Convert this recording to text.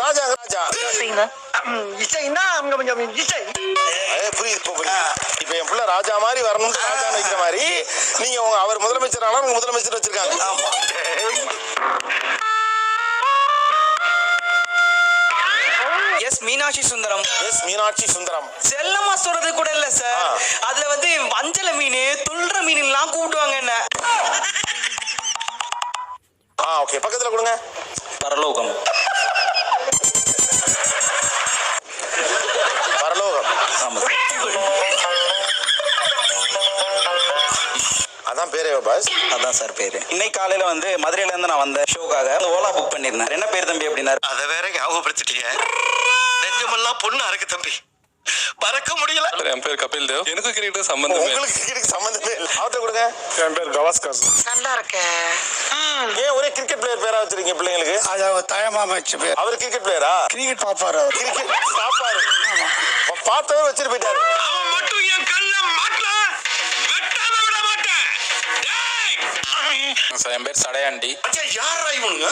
ராஜா ராஜா இசைன்னா இசை புரியுது இப்ப என் பிள்ளை ராஜா மாதிரி வரணும் ராஜா வைக்கிற மாதிரி நீங்க அவர் முதலமைச்சர் ஆனா உங்க முதலமைச்சர் வச்சிருக்காங்க. எஸ் மீனாட்சி சுந்தரம். எஸ் மீனாட்சி சுந்தரம். செல்லம்மா சொல்றது கூட இல்ல சார். அதுல வந்து வஞ்சல மீன் துள்ற மீன் எல்லாம் கூப்பிடுவாங்க என்ன. ஓகே பக்கத்துல கொடுங்க. பரலோகம். பரலோகம். ஆமா அதான் பேரே பாஸ். அதான் சார் பேரு. இன்னைக்கு காலையில வந்து மதுரையில இருந்து நான் வந்த ஷோக்காக ஓலா புக் பண்ணிருந்தேன். என்ன பேர் தம்பி அப்படின்னாரு. அதை வேற ஞாபகப்படுத்திட்டீங்க. நெஞ்சமெல்லாம் பொண்ணு அறக்கு தம்பி, மறக்க முடியல. என் பேர் கபில் தேவ். எனக்கு கிரிக்கெட் சம்பந்தம். உங்களுக்கு கிரிக்கெட் சம்பந்தமே இல்லை. அவர்கிட்ட கொடுங்க. என் பேர் கவாஸ்கர். நல்லா இருக்க. ஏன் ஒரே கிரிக்கெட் பிளேயர் பேரா வச்சிருக்கீங்க பிள்ளைங்களுக்கு? அது தயமாம வச்ச பேர். அவர் கிரிக்கெட் பிளேயரா? கிரிக்கெட் பாப்பாரு. கிரிக்கெட் பாப்பாரு. பார்த்தவர் வச்சிட்டு போயிட்டாரு. அவன் மட்டும் என் கல்ல மாட்டல, வெட்டாம விட மாட்டேன். என் பேர் சடையாண்டி. யாரா இவனுங்க?